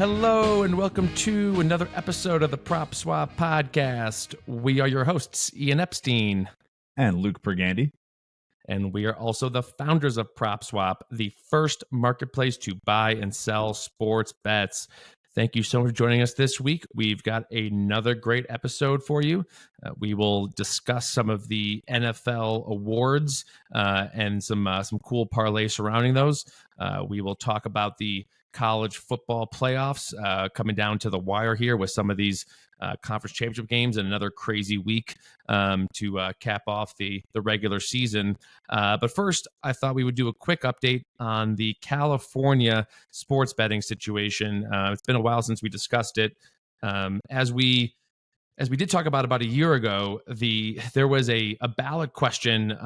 Hello and welcome to another episode of the PropSwap podcast. We are your hosts, Ian Epstein. And Luke Pergande. And we are also the founders of PropSwap, the first marketplace to buy and sell sports bets. Thank you so much for joining us this week. We've got another great episode for you. We will discuss some of the NFL awards and some cool parlay surrounding those. We will talk about the college football playoffs coming down to the wire here with some of these conference championship games and another crazy week to cap off the regular season. But first, I thought we would do a quick update on the California sports betting situation. It's been a while since we discussed it. As we did talk about a year ago, there was a ballot question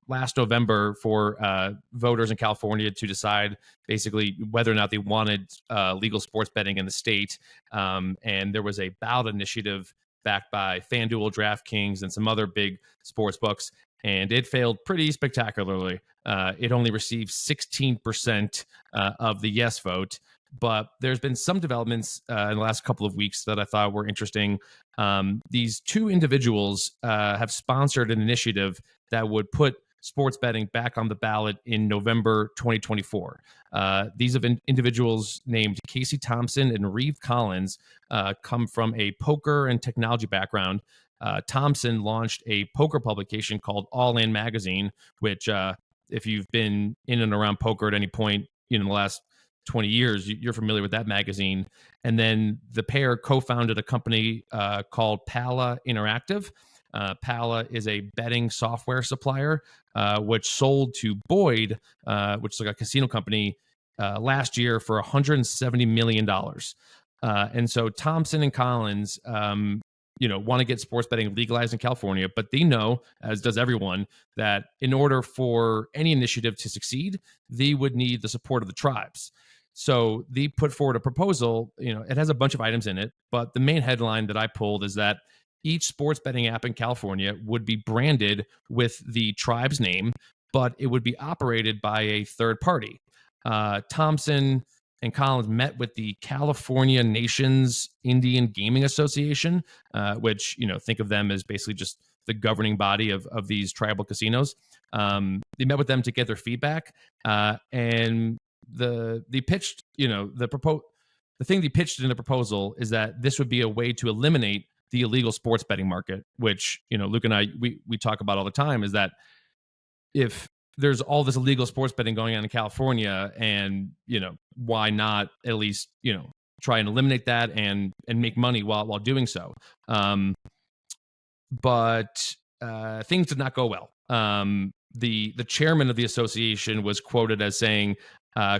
last November for voters in California to decide basically whether or not they wanted legal sports betting in the state. And there was a ballot initiative backed by FanDuel, DraftKings, and some other big sports books, and it failed pretty spectacularly. It only received 16% of the yes vote. But there's been some developments in the last couple of weeks that I thought were interesting. These two individuals have sponsored an initiative that would put sports betting back on the ballot in November 2024. These have been individuals named Casey Thompson and Reeve Collins, come from a poker and technology background. Thompson launched a poker publication called All In Magazine, which if you've been in and around poker at any point in the last 20 years, you're familiar with that magazine. And then the pair co-founded a company called Pala Interactive. Pala is a betting software supplier, which sold to Boyd, which is like a casino company, last year for $170 million. And so Thompson and Collins, want to get sports betting legalized in California, but they know, as does everyone, that in order for any initiative to succeed, they would need the support of the tribes. So they put forward a proposal. It has a bunch of items in it, but the main headline that I pulled is that each sports betting app in California would be branded with the tribe's name, but it would be operated by a third party. Thompson and Collins met with the California Nations Indian Gaming Association, which, think of them as basically just the governing body of these tribal casinos. They met with them to get their feedback, and they pitched, the thing they pitched in the proposal is that this would be a way to eliminate the illegal sports betting market, which, Luke and I, we talk about all the time, is that if there's all this illegal sports betting going on in California, and, why not at least, try and eliminate that and make money while doing so. But things did not go well. The chairman of the association was quoted as saying,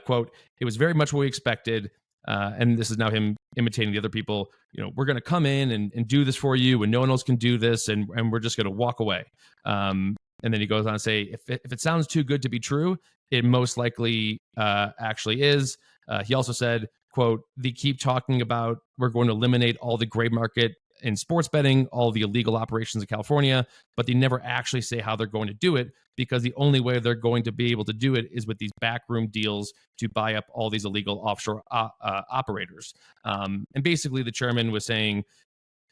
quote, "It was very much what we expected." And this is now him imitating the other people. We're going to come in and do this for you, and no one else can do this, and we're just going to walk away. And then he goes on to say, if it sounds too good to be true, it most likely actually is. He also said, quote, "They keep talking about we're going to eliminate all the gray market in sports betting, all the illegal operations in California, but they never actually say how they're going to do it, because the only way they're going to be able to do it is with these backroom deals to buy up all these illegal offshore operators." And basically the chairman was saying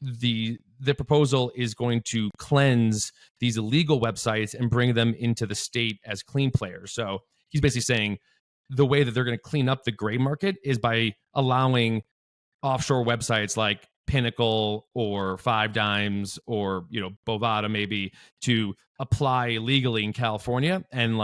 the proposal is going to cleanse these illegal websites and bring them into the state as clean players. So he's basically saying the way that they're going to clean up the gray market is by allowing offshore websites like Pinnacle or Five Dimes or Bovada maybe to apply legally in California and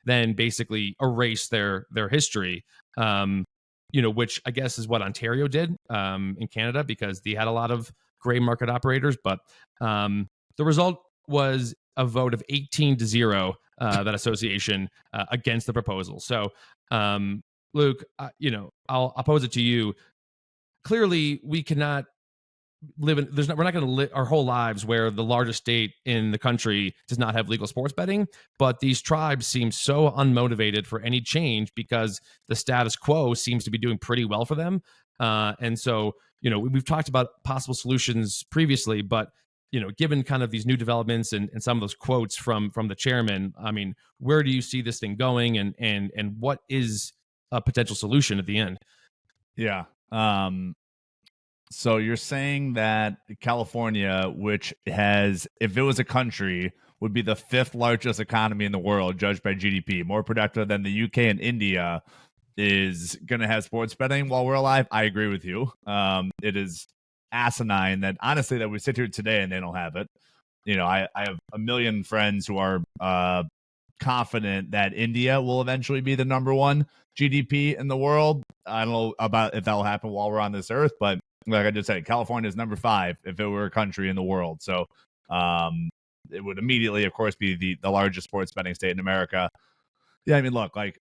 then basically erase their history, which I guess is what Ontario did in Canada, because they had a lot of gray market operators. But the result was a vote of 18-0, that association, against the proposal. So Luke, I'll pose it to you. Clearly we cannot we're not going to live our whole lives where the largest state in the country does not have legal sports betting, but these tribes seem so unmotivated for any change because the status quo seems to be doing pretty well for them. And so, we've talked about possible solutions previously, but given kind of these new developments and some of those quotes from the chairman, I mean, where do you see this thing going, and what is a potential solution at the end? Yeah. So you're saying that California, which has, if it was a country, would be the fifth largest economy in the world, judged by GDP, more productive than the UK and India, is going to have sports betting while we're alive? I agree with you. It is asinine that, honestly, that we sit here today and they don't have it. I have a million friends who are confident that India will eventually be the number one GDP in the world. I don't know about if that'll happen while we're on this earth, but like I just said, California is number 5 if it were a country in the world. So it would immediately, of course, be the largest sports betting state in America. Yeah, I mean, look, like,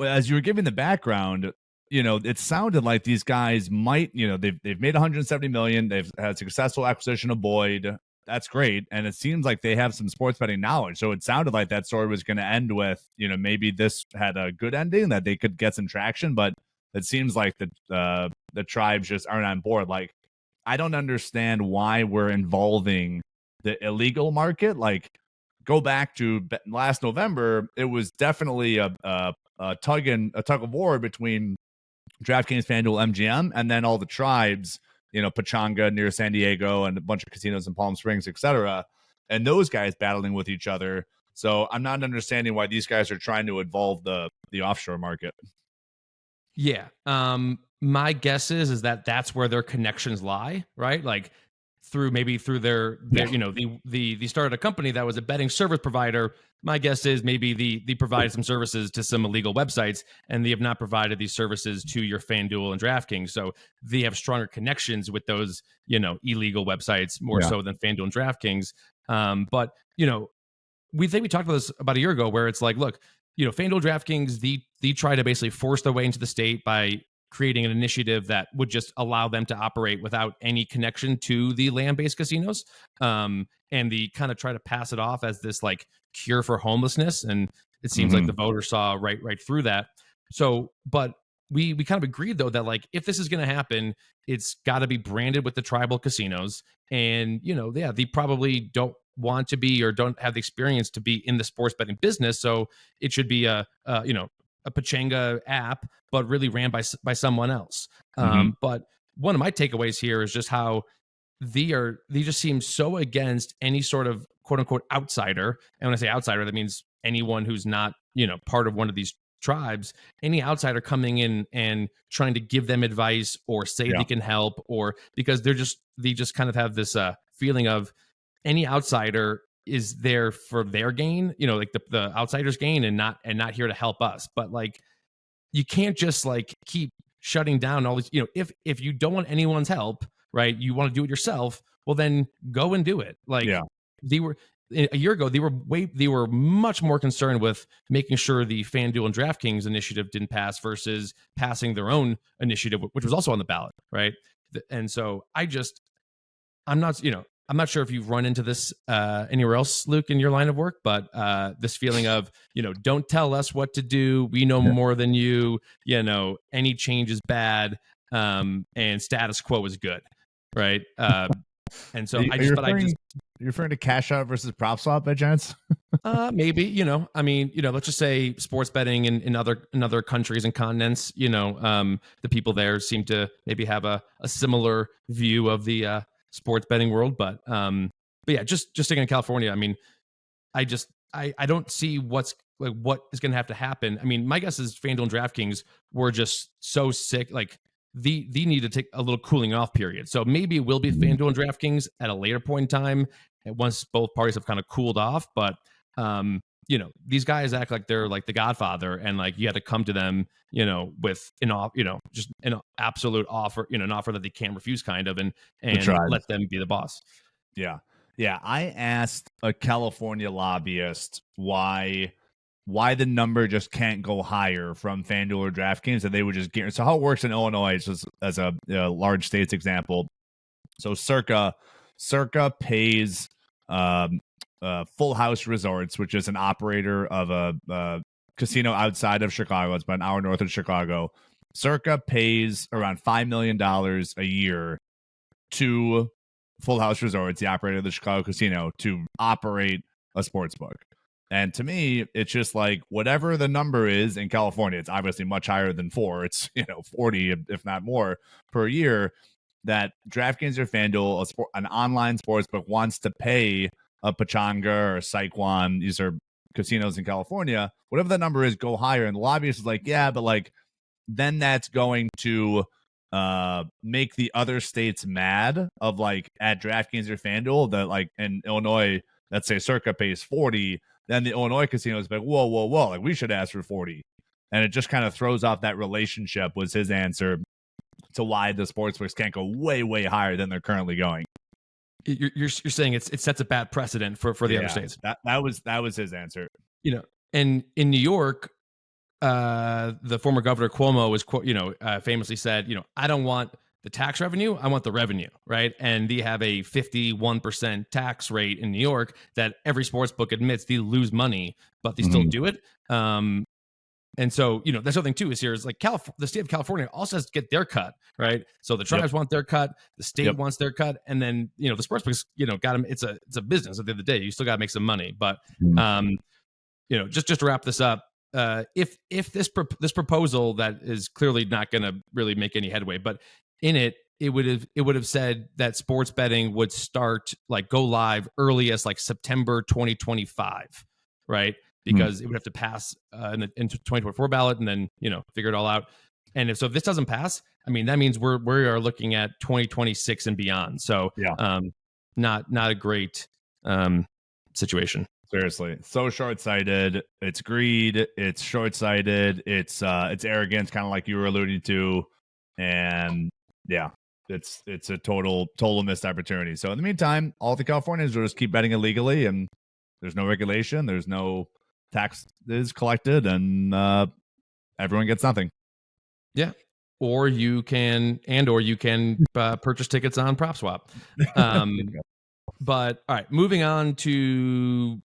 as you were giving the background, it sounded like these guys might, they've made 170 million. They've had successful acquisition of Boyd. That's great. And it seems like they have some sports betting knowledge. So it sounded like that story was going to end with, maybe this had a good ending, that they could get some traction. But it seems like the tribes just aren't on board. Like, I don't understand why we're involving the illegal market. Like, go back to last November, it was definitely a tug of war between DraftKings, FanDuel, MGM, and then all the tribes, Pachanga near San Diego and a bunch of casinos in Palm Springs, etc. And those guys battling with each other. So I'm not understanding why these guys are trying to involve the offshore market. Yeah. My guess is that that's where their connections lie, right? Like through their they started a company that was a betting service provider. My guess is maybe they provided some services to some illegal websites, and they have not provided these services to your FanDuel and DraftKings. So they have stronger connections with those, illegal websites more so than FanDuel and DraftKings. But we talked about this about a year ago, where it's like, look, FanDuel, DraftKings, they try to basically force their way into the state by creating an initiative that would just allow them to operate without any connection to the land-based casinos. And they kind of try to pass it off as this like cure for homelessness. And it seems like the voters saw right through that. So, but we kind of agreed though that like, if this is going to happen, it's got to be branded with the tribal casinos. And, they probably don't want to be or don't have the experience to be in the sports betting business. So it should be a Pachanga app, but really ran by someone else. But one of my takeaways here is just how they just seem so against any sort of quote unquote outsider. And when I say outsider, that means anyone who's not, part of one of these tribes, any outsider coming in and trying to give them advice or say they can help, or because they just kind of have this feeling of any outsider is there for their gain, like the outsider's gain, and not here to help us. But like, you can't just like keep shutting down all these, if you don't want anyone's help, right? You want to do it yourself. Well, then go and do it. Like they were a year ago, they were much more concerned with making sure the FanDuel and DraftKings initiative didn't pass versus passing their own initiative, which was also on the ballot, right? And so I'm not sure if you've run into this anywhere else, Luke, in your line of work, but this feeling of, don't tell us what to do. We know more than you. Any change is bad, and status quo is good, right? And so you're referring to cash out versus PropSwap by chance? Maybe, let's just say sports betting in other countries and continents, the people there seem to maybe have a similar view of the sports betting world. But yeah, just sticking in California, I mean, I don't see what is going to have to happen. I mean, my guess is FanDuel and DraftKings were just so sick, like they need to take a little cooling off period. So maybe it will be FanDuel and DraftKings at a later point in time, once both parties have kind of cooled off. But these guys act like they're like the Godfather, and like you had to come to them, with just an absolute offer, an offer that they can't refuse, kind of, and let them be the boss. Yeah. I asked a California lobbyist why the number just can't go higher from FanDuel or DraftKings, that they would just guarantee. So how it works in Illinois, just as a large states example. So Circa pays Full House Resorts, which is an operator of a casino outside of Chicago. It's about an hour north of Chicago. Circa pays around $5 million a year to Full House Resorts, the operator of the Chicago casino, to operate a sports book. And to me, it's just like whatever the number is in California, it's obviously much higher than 4. It's 40, if not more, per year. That DraftKings or FanDuel, an online sportsbook, wants to pay a Pachanga or Saquon. These are casinos in California. Whatever the number is, go higher. And the lobbyist is like, yeah, but like then that's going to make the other states mad of like at DraftKings or FanDuel that like in Illinois, let's say Circa pays 40, then the Illinois casino is like, whoa, like we should ask for 40. And it just kind of throws off that relationship, was his answer to why the sportsbooks can't go way, way higher than they're currently going. You're saying it sets a bad precedent for the other states. That was his answer. And in New York, the former governor Cuomo was, famously said, I don't want the tax revenue, I want the revenue, right? And they have a 51% tax rate in New York that every sports book admits they lose money, but they still do it. And so, that's the other thing too, is here is like the state of California also has to get their cut, right? So the tribes want their cut, the state wants their cut, and then, the sports books, got them. It's a business at the end of the day. You still got to make some money. But, just to wrap this up, if this proposal that is clearly not going to really make any headway, but in it would have said that sports betting would start go live earliest like September 2025, right? Because it would have to pass in the 2024 ballot and then figure it all out. And if this doesn't pass, I mean that means we are looking at 2026 and beyond. So not a great situation. Seriously, so short-sighted. It's greed. It's short-sighted. It's arrogance, kind of like you were alluding to, and it's a total missed opportunity. So in the meantime, all the Californians will just keep betting illegally, and there's no regulation. There's no tax is collected, and everyone gets nothing. Yeah, or you can purchase tickets on PropSwap. But all right, moving on to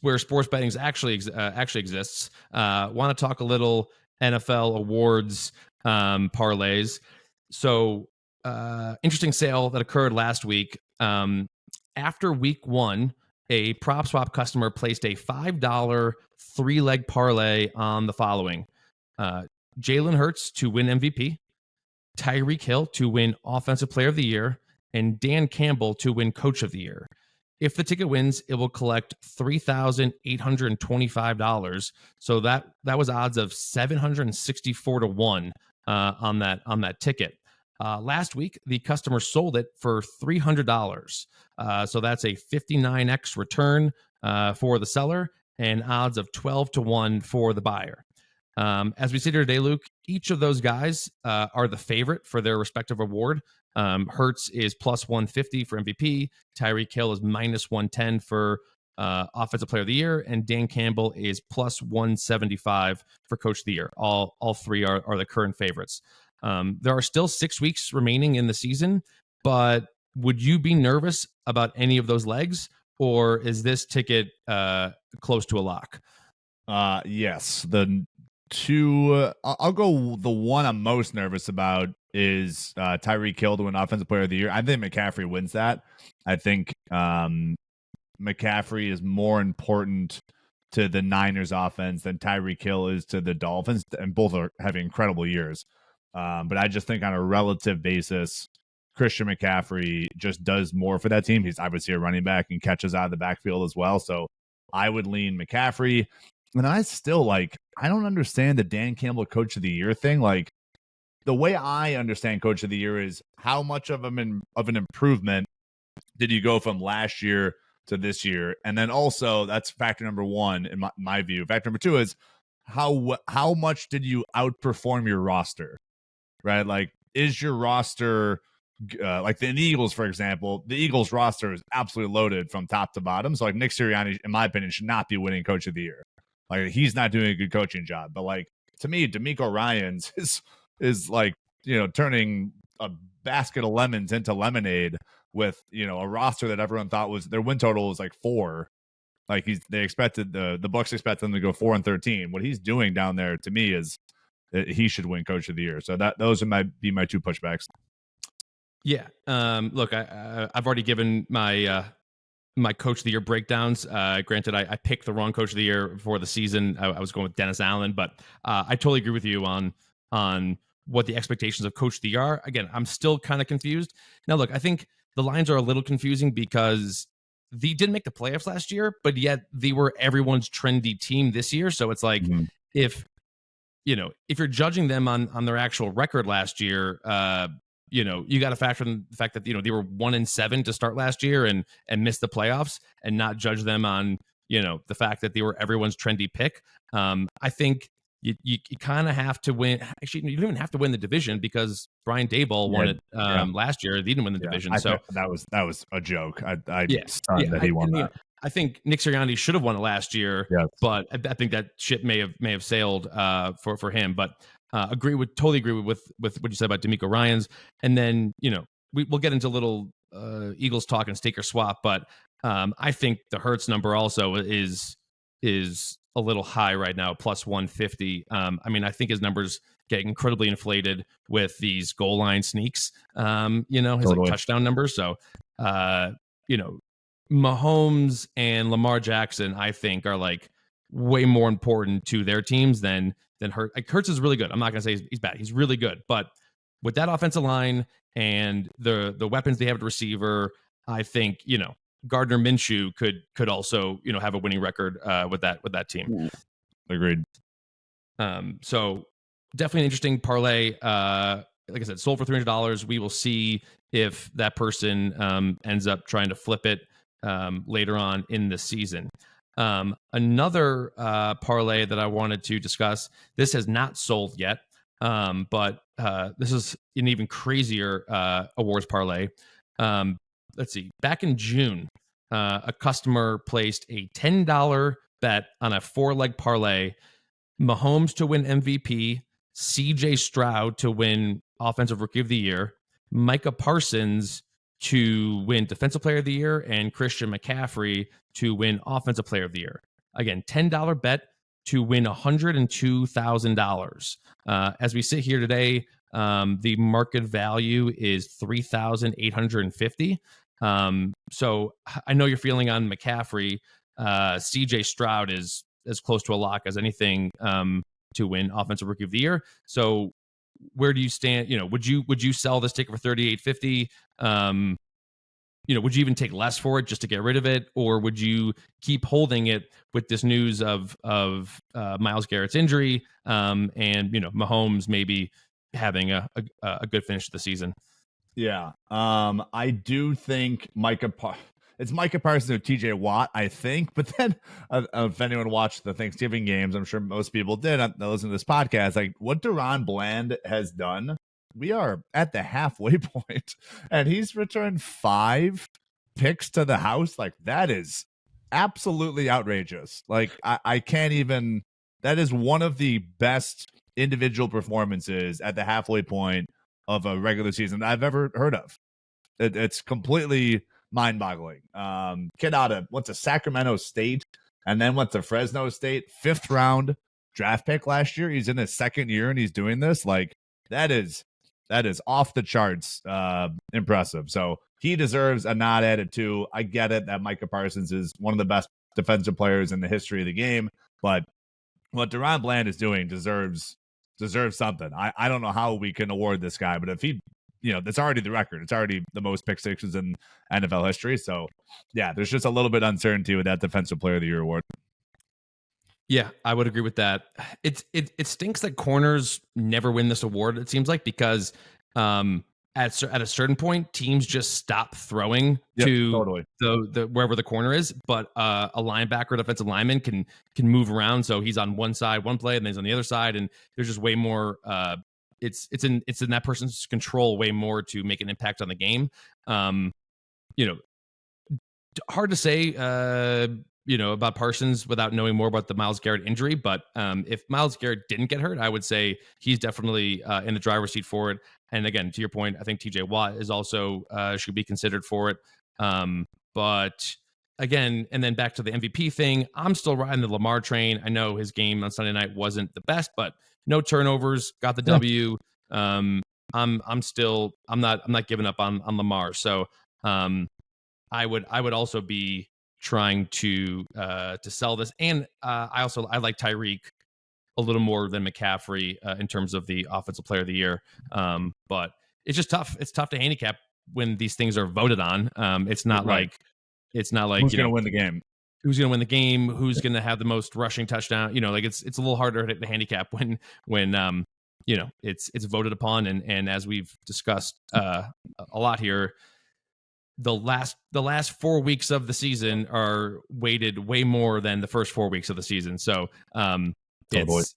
where sports betting actually exists. Want to talk a little NFL Awards parlays. So interesting sale that occurred last week. After week 1, a PropSwap customer placed a $5 3-leg parlay on the following: Jalen Hurts to win MVP, Tyreek Hill to win Offensive Player of the Year, and Dan Campbell to win Coach of the Year. If the ticket wins, it will collect $3,825. So that was odds of 764 to 1 on that ticket. Last week, the customer sold it for $300. So that's a 59x return for the seller and odds of 12 to 1 for the buyer. As we sit here today, Luke, each of those guys are the favorite for their respective award. Hurts is plus 150 for MVP. Tyreek Hill is minus 110 for Offensive Player of the Year, and Dan Campbell is plus 175 for Coach of the Year. All three are the current favorites. There are still 6 weeks remaining in the season, but would you be nervous about any of those legs, or is this ticket close to a lock? Yes. The two, I'll go. The one I'm most nervous about is Tyreek Hill to win Offensive Player of the Year. I think McCaffrey wins that. I think McCaffrey is more important to the Niners offense than Tyreek Hill is to the Dolphins, and both are having incredible years. But I just think on a relative basis, Christian McCaffrey just does more for that team. He's obviously a running back and catches out of the backfield as well. So I would lean McCaffrey. And I still I don't understand the Dan Campbell Coach of the Year thing. Like, the way I understand Coach of the Year is how much of an improvement did you go from last year to this year? And then also, that's factor number one in my view. Factor number two is how much did you outperform your roster, right? Like, is your roster like the Eagles, for example? The Eagles roster is absolutely loaded from top to bottom. So like Nick Sirianni, in my opinion, should not be winning Coach of the Year. Like, he's not doing a good coaching job. But like, to me, DeMeco Ryans is like, turning a basket of lemons into lemonade with, a roster that everyone thought was their win total was like 4. Like, they expected the Bucs expect them to go 4-13. What he's doing down there, to me, is he should win Coach of the Year. So those would be my 2 pushbacks. Yeah. Look, I've already given my my coach of the year breakdowns. Granted, I picked the wrong coach of the year before the season. I was going with Dennis Allen, but I totally agree with you on what the expectations of coach of the year are. Again, I'm still kind of confused. Now, look, I think the lines are a little confusing because they didn't make the playoffs last year, but yet they were everyone's trendy team this year. So it's like if if you're judging them on their actual record last year, you got to factor in the fact that they were 1-7 to start last year and missed the playoffs, and not judge them on the fact that they were everyone's trendy pick. I think you kind of have to win. Actually, you don't even have to win the division because Brian Daboll won it last year. They didn't win the division, so that was a joke. I yeah, that he won that. I think Nick Sirianni should have won it last year, but I think that ship may have sailed for him. But totally agree with what you said about D'Amico Ryans, and then we'll get into a little Eagles talk and stake or swap, but I think the Hurts number also is a little high right now, plus 150. I mean, I think his numbers get incredibly inflated with these goal line sneaks. His like touchdown numbers. So, Mahomes and Lamar Jackson, I think, are like way more important to their teams than Hurts. Like, Hurts is really good. I'm not gonna say he's bad. He's really good, but with that offensive line and the weapons they have at receiver, I think Gardner Minshew could also have a winning record with that team. Agreed. So definitely an interesting parlay. Like I said, sold for $300. We will see if that person ends up trying to flip it later on in the season. Another parlay that I wanted to discuss. This has not sold yet, but this is an even crazier awards parlay. Let's see. Back in June, a customer placed a $10 bet on a 4-leg parlay: Mahomes to win MVP, CJ Stroud to win Offensive Rookie of the Year, Micah Parsons to win Defensive Player of the Year, and Christian McCaffrey to win Offensive Player of the Year. Again, $10 bet to win $102,000. As we sit here today, the market value is $3,850. So I know you're feeling on McCaffrey. CJ Stroud is as close to a lock as anything to win Offensive Rookie of the Year. So where do you stand? Would you sell this ticket for $3,850? Would you even take less for it just to get rid of it, or would you keep holding it with this news of Myles Garrett's injury and Mahomes maybe having a good finish to the season? Yeah, I do think it's Micah Parsons or TJ Watt, I think. But then if anyone watched the Thanksgiving games, I'm sure most people did, that listen to this podcast, like what Deron Bland has done, we are at the halfway point, and he's returned 5 picks to the house. Like, that is absolutely outrageous. Like, I can't even, that is one of the best individual performances at the halfway point of a regular season I've ever heard of. It's completely mind-boggling. Kid went to Sacramento State and then went to Fresno State, 5th round draft pick last year. He's in his 2nd year and he's doing this. Like, that is off the charts impressive. So he deserves a nod added too. I get it that Micah Parsons is one of the best defensive players in the history of the game, but what Deron Bland is doing deserves something. I don't know how we can award this guy, but if he, that's already the record. It's already the most pick sixes in NFL history. So yeah, there's just a little bit of uncertainty with that Defensive Player of the Year award. Yeah, I would agree with that. It stinks that corners never win this award, it seems like, because at a certain point, teams just stop throwing to the wherever the corner is. But a linebacker, defensive lineman can move around, so he's on one side one play, and then he's on the other side, and there's just way more. It's in that person's control way more to make an impact on the game. Hard to say. About Parsons without knowing more about the Myles Garrett injury. But if Myles Garrett didn't get hurt, I would say he's definitely in the driver's seat for it. And again, to your point, I think TJ Watt is also should be considered for it. But again, and then back to the MVP thing, I'm still riding the Lamar train. I know his game on Sunday night wasn't the best, but no turnovers, got the W. I'm not giving up on Lamar. So I would also be trying to sell this. And I like Tyreek a little more than McCaffrey in terms of the offensive player of the year. But it's just tough. It's tough to handicap when these things are voted on. It's not Right. like Who's going to win the game? Who's going to win the game, who's going to have the most rushing touchdown. Like it's a little harder to handicap when it's voted upon. And as we've discussed a lot here, the last 4 weeks of the season are weighted way more than the first 4 weeks of the season. So it's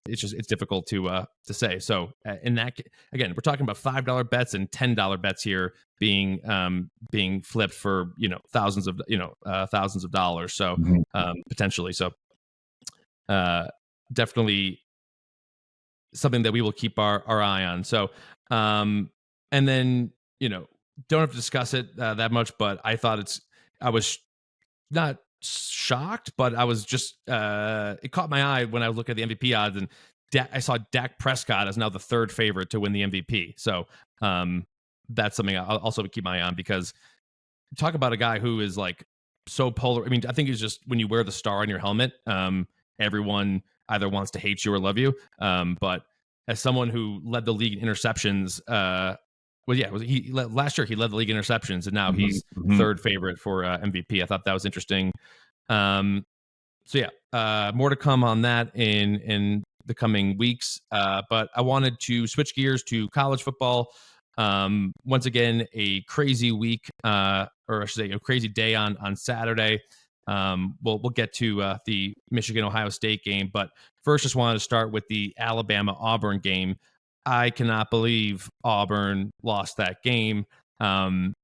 difficult to say. So in that, again, we're talking about $5 bets and $10 bets here being flipped for thousands of dollars. So potentially, so definitely something that we will keep our eye on. So and then don't have to discuss it that much, but I was not shocked, but I was just it caught my eye when I was looking at the MVP odds, and I saw Dak Prescott as now the third favorite to win the MVP. So that's something I'll also keep my eye on, because talk about a guy who is like so polar. I mean, I think it's just when you wear the star on your helmet, everyone either wants to hate you or love you. But as someone who led the league in interceptions, last year he led the league in interceptions, and now he's third favorite for MVP. I thought that was interesting. More to come on that in the coming weeks. But I wanted to switch gears to college football. Once again, a crazy week, or I should say, a crazy day on Saturday. We'll get to the Michigan-Ohio State game, but first, just wanted to start with the Alabama-Auburn game. I cannot believe Auburn lost that game. Who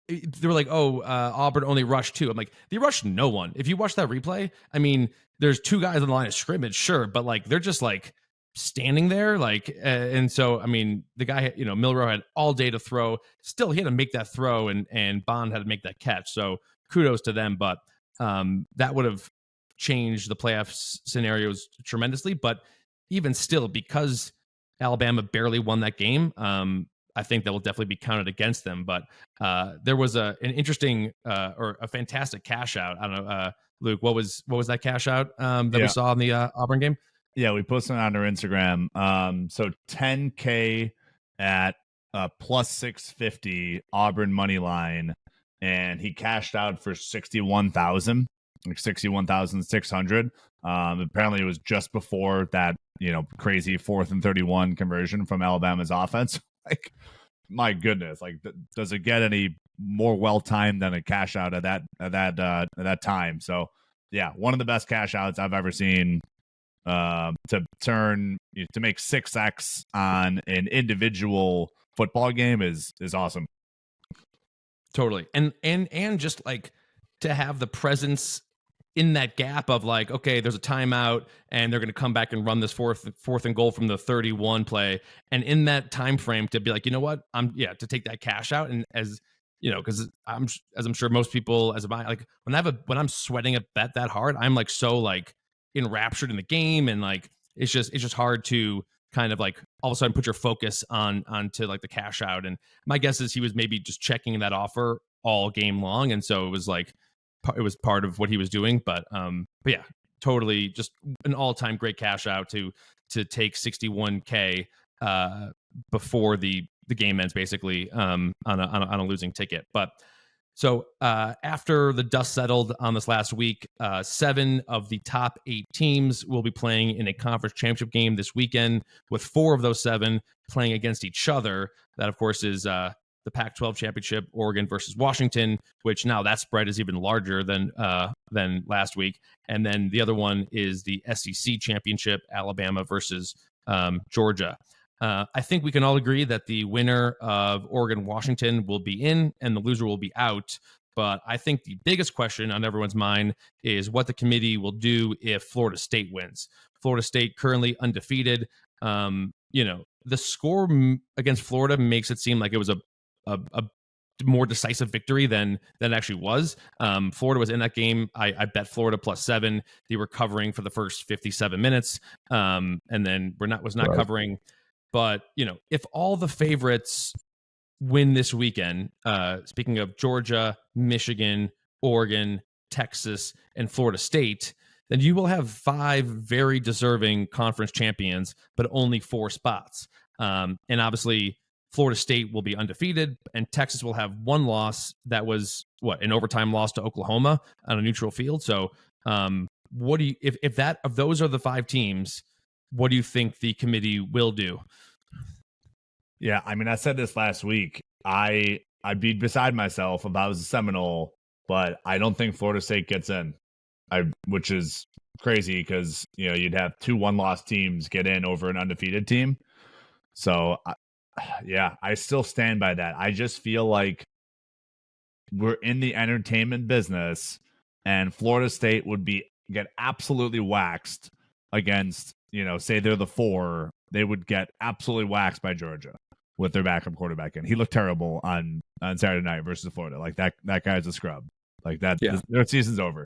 they were like, Auburn only rushed 2. I'm like, they rushed no one. If you watch that replay, I mean, there's 2 guys on the line of scrimmage, sure, but like they're just like standing there, like, and so I mean, the guy, Milrow had all day to throw. Still, he had to make that throw, and Bond had to make that catch. So kudos to them, but that would have changed the playoff scenarios tremendously. But even still, because Alabama barely won that game, I think that will definitely be counted against them. But there was an interesting or a fantastic cash out. I don't know, Luke, what was that cash out that we saw in the Auburn game? Yeah, we posted it on our Instagram. So 10K at plus 650 Auburn money line, and he cashed out for 61,000, like 61,600. Apparently, it was just before that crazy 4th and 31 conversion from Alabama's offense. Like, my goodness, like, does it get any more well timed than a cash out at that time? So yeah, one of the best cash outs I've ever seen. To make 6x on an individual football game is awesome. Totally. And just like to have the presence in that gap of like, okay, there's a timeout and they're going to come back and run this fourth and goal from the 31 play, and in that time frame to be like, you know what, to take that cash out. And as because I'm sure most people, as I like, when I'm sweating a bet that hard, I'm like so like enraptured in the game, and like it's just hard to kind of like all of a sudden put your focus onto like the cash out. And my guess is he was maybe just checking that offer all game long, and so it was part of what he was doing. But yeah, totally just an all-time great cash out to take 61K before the game ends, basically, on a losing ticket. But so after the dust settled on this last week, 7 of the top 8 teams will be playing in a conference championship game this weekend, with 4 of those 7 playing against each other. That, of course, is the Pac-12 championship, Oregon versus Washington, which now that spread is even larger than last week. And then the other one is the SEC championship, Alabama versus Georgia. I think we can all agree that the winner of Oregon-Washington will be in and the loser will be out. But I think the biggest question on everyone's mind is what the committee will do if Florida State wins. Florida State currently undefeated. The score against Florida makes it seem like it was a more decisive victory than it actually was. Florida was in that game. I bet Florida +7. They were covering for the first 57 minutes, and then was not covering. But if all the favorites win this weekend, speaking of Georgia, Michigan, Oregon, Texas, and Florida State, then you will have 5 very deserving conference champions, but only 4 spots. And obviously, Florida State will be undefeated, and Texas will have 1 loss that was an overtime loss to Oklahoma on a neutral field. So, what do you if those are the 5 teams, what do you think the committee will do? Yeah, I mean, I said this last week. I'd be beside myself if I was a Seminole, but I don't think Florida State gets in. Which is crazy because you'd have 2 1-loss teams get in over an undefeated team. So yeah, I still stand by that. I just feel like we're in the entertainment business, and Florida State would get absolutely waxed against, say they're the 4, they would get absolutely waxed by Georgia with their backup quarterback in. He looked terrible on Saturday night versus Florida. Like that guy's a scrub. Like that, yeah. Their season's over.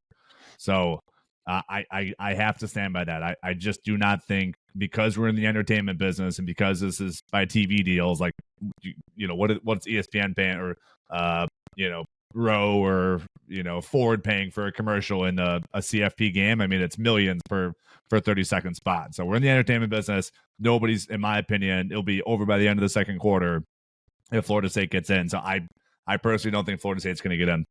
So I have to stand by that. I just do not think, because we're in the entertainment business and because this is by TV deals, like what's ESPN paying, or Row or Ford paying for a commercial in a CFP game. I mean, it's millions for a 30-second spot. So we're in the entertainment business. Nobody's, in my opinion, it'll be over by the end of the second quarter if Florida State gets in. So I personally don't think Florida State's going to get in.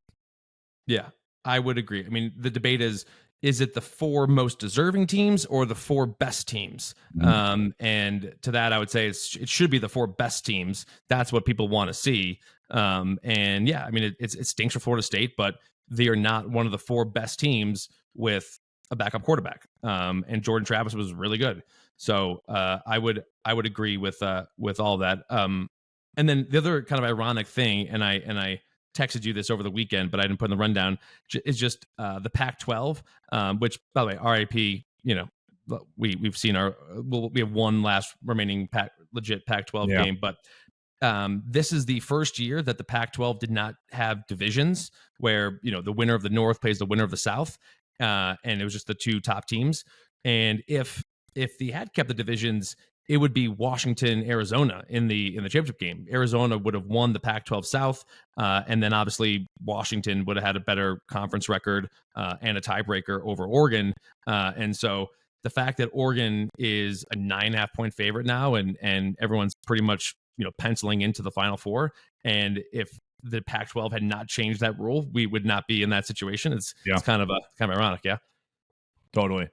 Yeah, I would agree. I mean, the debate is it the 4 most deserving teams or the 4 best teams? Mm-hmm. And to that, I would say it should be the 4 best teams. That's what people want to see. And yeah, I mean, it stinks for Florida State, but they are not one of the 4 best teams with a backup quarterback. And Jordan Travis was really good. So I would agree with all that. And then the other kind of ironic thing, and I texted you this over the weekend, but I didn't put in the rundown, is just the Pac-12, which, by the way, RIP, we've seen we have 1 last remaining legit Pac-12 game, but this is the first year that the Pac-12 did not have divisions where, the winner of the North plays the winner of the South, and it was just the 2 top teams. And if they had kept the divisions, it would be Washington, Arizona in the championship game. Arizona would have won the Pac-12 South, and then obviously Washington would have had a better conference record and a tiebreaker over Oregon. And so the fact that Oregon is a 9.5-point favorite now, and everyone's pretty much penciling into the Final Four, and if the Pac-12 had not changed that rule, we would not be in that situation. It's kind of ironic, yeah. Totally.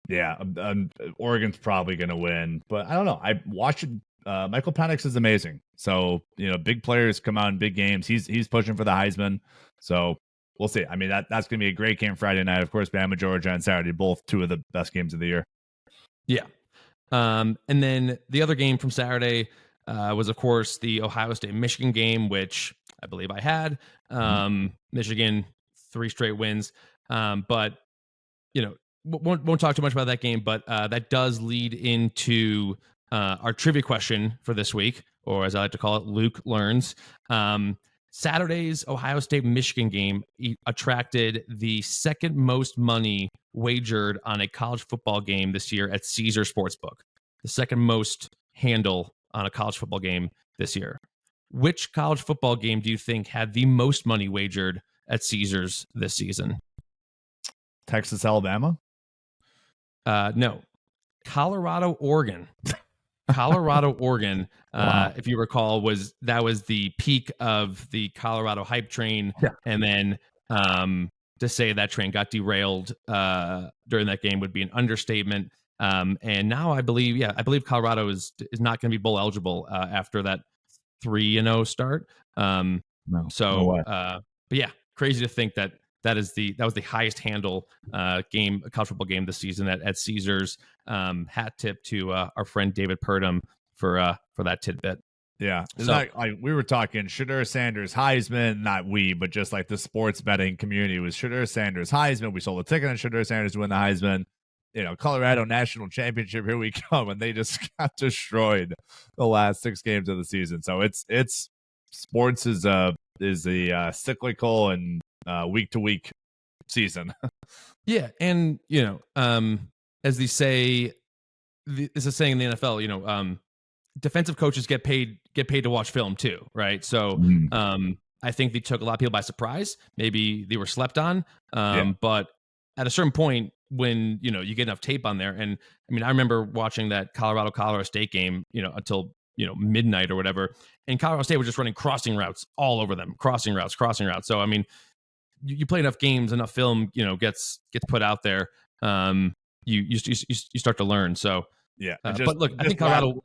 Yeah, Oregon's probably going to win, but I don't know. I watched Michael Penix is amazing. So, big players come out in big games. He's pushing for the Heisman. So we'll see. I mean, that's going to be a great game Friday night. Of course, Bama, Georgia on Saturday, both 2 of the best games of the year. Yeah. And then the other game from Saturday was, of course, the Ohio State-Michigan game, which I believe I had. Michigan, 3 straight wins. But, won't talk too much about that game, but that does lead into our trivia question for this week, or as I like to call it, Luke Learns. Saturday's Ohio State-Michigan game attracted the 2nd most money wagered on a college football game this year at Caesars Sportsbook. The 2nd most handle on a college football game this year. Which college football game do you think had the most money wagered at Caesars this season? Texas, Alabama? No. Colorado, Oregon. Colorado, Oregon, wow. If you recall, was the peak of the Colorado hype train. Yeah. And then to say that train got derailed during that game would be an understatement. And now I believe Colorado is not going to be bowl eligible after that 3-0 start. But yeah, crazy to think that was the highest handle game, college football game this season at Caesars. Hat tip to our friend David Purdom for that tidbit. Yeah, like we were talking Shedeur Sanders Heisman, not we, but just like the sports betting community was Shedeur Sanders Heisman. We sold a ticket on Shedeur Sanders to win the Heisman. Colorado National Championship, here we come, and they just got destroyed the last 6 games of the season. So it's sports is a cyclical and week to week season. Yeah, and as they say, it's a saying in the NFL. defensive coaches get paid to watch film too, right? So I think they took a lot of people by surprise. Maybe they were slept on, but at a certain point, when you get enough tape on there, and I mean, I remember watching that Colorado State game, until midnight or whatever, and Colorado State was just running crossing routes all over them, crossing routes. So I mean, you play enough games, enough film, gets put out there. You start to learn. So but look, I think Colorado.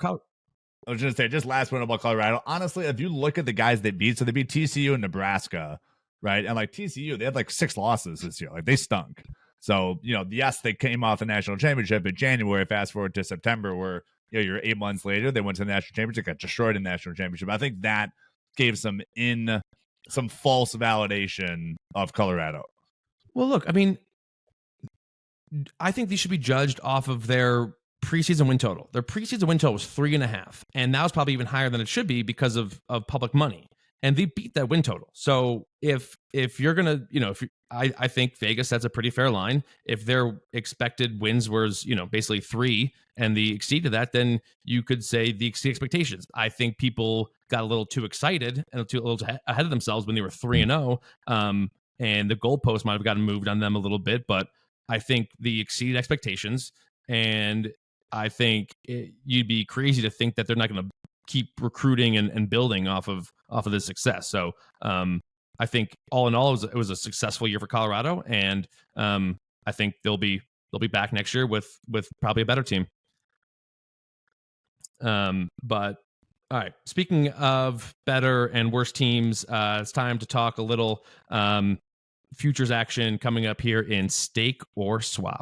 I was going to say, just last one about Colorado. Honestly, if you look at the guys they beat, so they beat TCU and Nebraska, right? And like TCU, they had like 6 losses this year. Like they stunk. So, yes, they came off the national championship in January. Fast forward to September, where you're 8 months later, they went to the national championship, got destroyed in the national championship. I think that gave some false validation of Colorado. Well, look, I mean, I think these should be judged off of their preseason win total. Their preseason win total was 3.5, and that was probably even higher than it should be because of public money. And they beat that win total. So if you're gonna, I think Vegas sets a pretty fair line. If their expected wins was, basically 3, and they exceeded that, then you could say they exceed expectations. I think people got a little too excited and a little ahead of themselves when they were 3-0, and the goalpost might have gotten moved on them a little bit. But I think they exceeded expectations, and I think you'd be crazy to think that they're not going to keep recruiting and building off of this success. So I think all in all, it was a successful year for Colorado, and I think they'll be back next year with probably a better team. But all right, speaking of better and worse teams, it's time to talk a little futures action coming up here in Stake or Swap.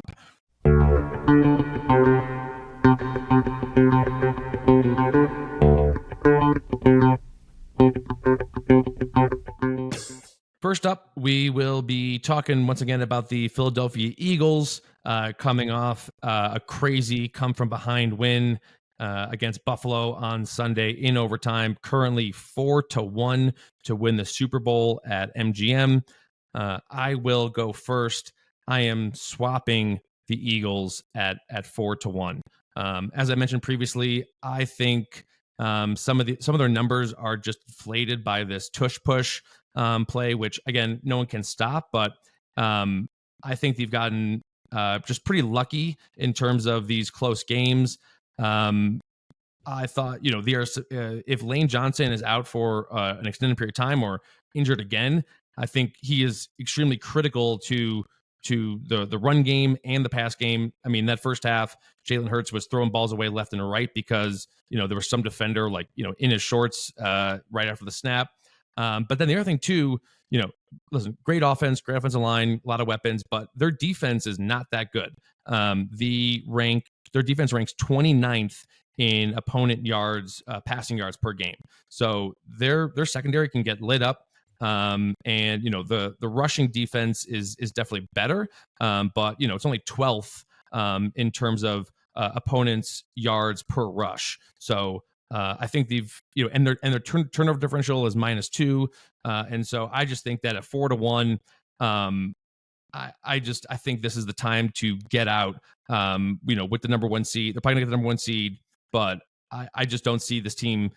First up, we will be talking once again about the Philadelphia Eagles coming off a crazy come-from-behind win against Buffalo on Sunday in overtime. Currently 4-1 to win the Super Bowl at MGM. I will go first. I am swapping the Eagles at 4-1. As I mentioned previously, I think some of their numbers are just inflated by this tush push play, which again no one can stop. But I think they've gotten just pretty lucky in terms of these close games. I thought if Lane Johnson is out for an extended period of time or injured again, I think he is extremely critical to the run game and the pass game. I mean, that first half, Jalen Hurts was throwing balls away left and right because, there was some defender in his shorts right after the snap. But then the other thing too, listen, great offensive line, a lot of weapons, but their defense is not that good. Their defense ranks 29th in opponent yards, passing yards per game. So their secondary can get lit up. And the rushing defense is definitely better, but it's only 12th in terms of opponents' yards per rush. So I think they've and their turnover differential is -2, and so I just think that at 4-1, I think this is the time to get out. With the number 1 seed, they're probably gonna get the number 1 seed, but I just don't see this team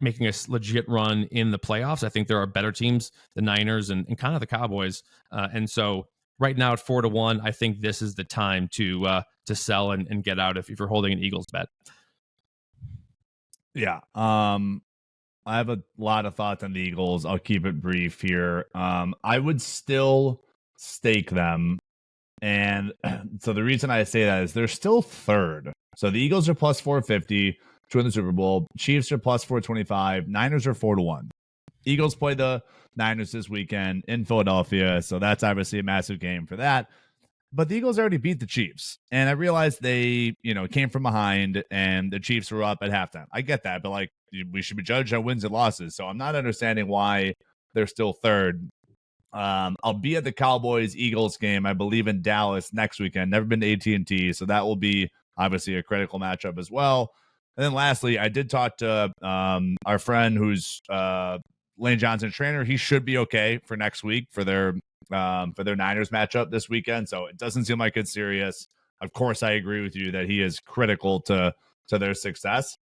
making a legit run in the playoffs. I think there are better teams, the Niners and kind of the Cowboys. And so right now at 4-1, I think this is the time to sell and get out if you're holding an Eagles bet. Yeah. I have a lot of thoughts on the Eagles. I'll keep it brief here. I would still stake them. And so the reason I say that is they're still third. So the Eagles are plus 450 to win the Super Bowl. Chiefs are plus 425. Niners are 4-1. Eagles play the Niners this weekend in Philadelphia. So that's obviously a massive game for that. But the Eagles already beat the Chiefs. And I realized they, came from behind and the Chiefs were up at halftime. I get that. But we should be judged on wins and losses. So I'm not understanding why they're still third. I'll be at the Cowboys-Eagles game, I believe, in Dallas next weekend. Never been to AT&T, so that will be obviously a critical matchup as well. And then lastly, I did talk to our friend who's Lane Johnson trainer. He should be okay for next week for their Niners matchup this weekend. So it doesn't seem like it's serious. Of course, I agree with you that he is critical to their success.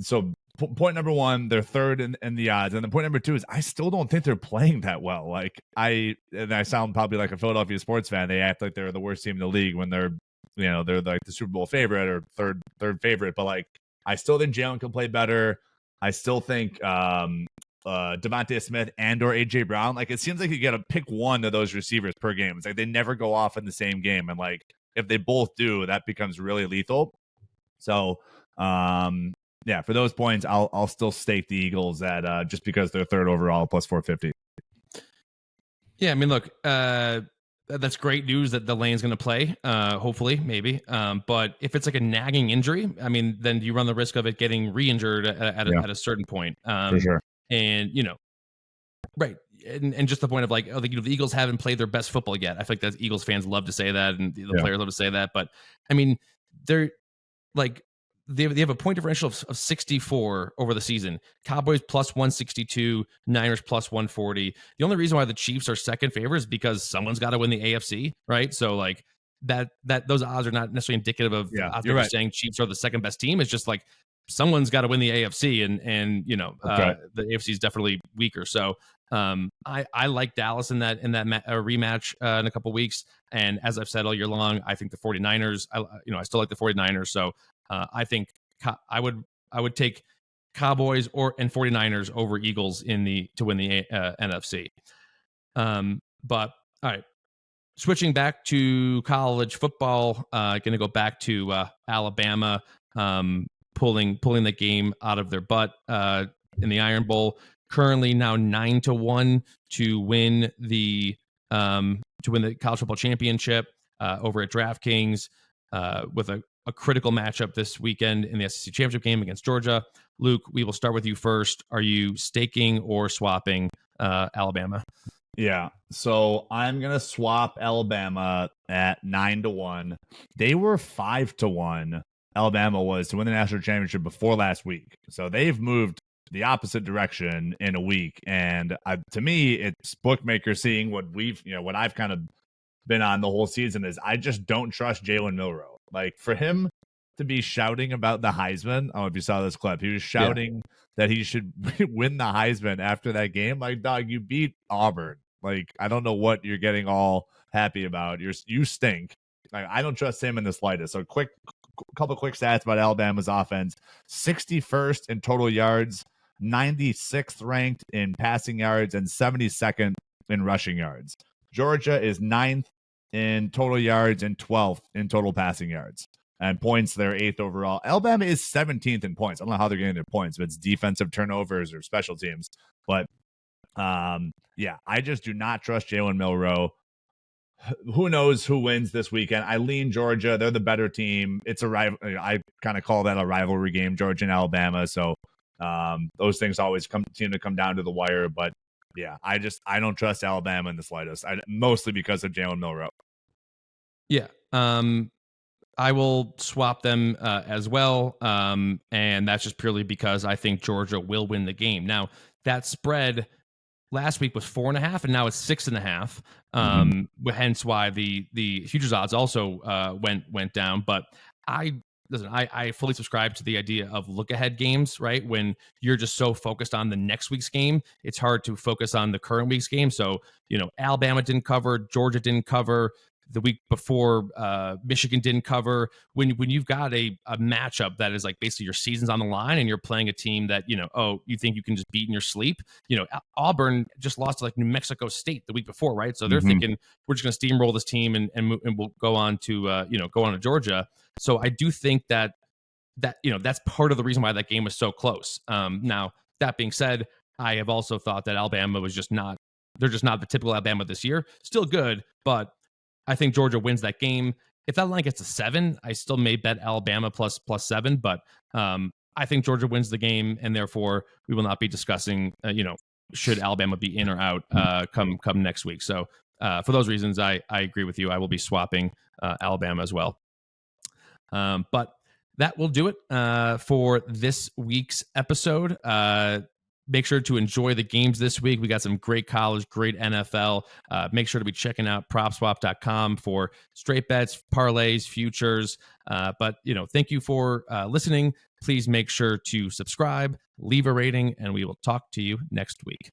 So point number one, they're third in the odds, and then point number two is I still don't think they're playing that well. Like I sound probably like a Philadelphia sports fan. They act like they're the worst team in the league when they're like the Super Bowl favorite or third favorite. But like I still think Jalen can play better. I still think Devontae Smith and or AJ Brown. Like it seems like you got to pick one of those receivers per game. It's like they never go off in the same game, and like if they both do, that becomes really lethal. So yeah, for those points, I'll still stake the Eagles at just because they're third overall plus 450. Yeah, I mean, look, that's great news that the lane's going to play. Hopefully, maybe. But if it's like a nagging injury, I mean, then you run the risk of it getting re-injured at a certain point. For sure. And right. And just the point of like, oh, the Eagles haven't played their best football yet. I feel like that Eagles fans love to say that, and the players love to say that. But I mean, they're like they have a point differential of 64 over the season. Cowboys plus 162, Niners plus 140. The only reason why the Chiefs are second favorite is because someone's got to win the AFC, right? So like that those odds are not necessarily indicative of you're right. saying Chiefs are the second best team. It's just like someone's got to win the AFC, and the AFC is definitely weaker. So I like Dallas in that rematch in a couple weeks. And as I've said all year long, I think the 49ers, I still like the 49ers. So I think I would take Cowboys and 49ers over Eagles to win the NFC. But all right, switching back to college football, going to go back to Alabama, pulling the game out of their butt in the Iron Bowl. Currently now 9-1 to win the college football championship over at DraftKings with a critical matchup this weekend in the SEC championship game against Georgia. Luke, we will start with you first. Are you staking or swapping Alabama? Yeah, so I'm gonna swap Alabama at 9-1. They were 5-1. Alabama was to win the national championship before last week, so they've moved the opposite direction in a week. And to me, it's bookmakers seeing what what I've kind of been on the whole season is I just don't trust Jalen Milroe. Like for him to be shouting about the Heisman, I don't know if you saw this clip. He was shouting that he should win the Heisman after that game. Like, dog, you beat Auburn. Like, I don't know what you're getting all happy about. You stink. Like, I don't trust him in the slightest. So couple quick stats about Alabama's offense. 61st in total yards, 96th ranked in passing yards, and 72nd in rushing yards. Georgia is 9th in total yards and 12th in total passing yards. And points, they're 8th overall. Alabama is 17th in points. I don't know how they're getting their points, but it's defensive turnovers or special teams. But yeah, I just do not trust Jalen Milroe. Who knows who wins this weekend? I lean Georgia. They're the better team. It's a rival. I kind of call that a rivalry game, Georgia and Alabama. So those things always seem to come down to the wire. But yeah, I don't trust Alabama in the slightest. Mostly because of Jalen Milroe. Yeah. I will swap them as well. And that's just purely because I think Georgia will win the game. Now, that spread last week was 4.5, and now it's 6.5. Hence why the futures odds also went down. But I fully subscribe to the idea of look ahead games, right? When you're just so focused on the next week's game, it's hard to focus on the current week's game. So, Alabama didn't cover, Georgia didn't cover. The week before, Michigan didn't cover. When you've got a matchup that is like basically your season's on the line, and you're playing a team that you think you can just beat in your sleep. Auburn just lost to like New Mexico State the week before, right? So they're thinking we're just going to steamroll this team and we'll go on to Georgia. So I do think that that's part of the reason why that game was so close. Now that being said, I have also thought that Alabama was they're just not the typical Alabama this year. Still good, but I think Georgia wins that game. If that line gets to 7, I still may bet Alabama plus 7, but I think Georgia wins the game, and therefore we will not be discussing, should Alabama be in or out come next week. So for those reasons, I agree with you. I will be swapping Alabama as well. But that will do it for this week's episode. Make sure to enjoy the games this week. We got some great college, great NFL. Make sure to be checking out PropSwap.com for straight bets, parlays, futures. But thank you for listening. Please make sure to subscribe, leave a rating, and we will talk to you next week.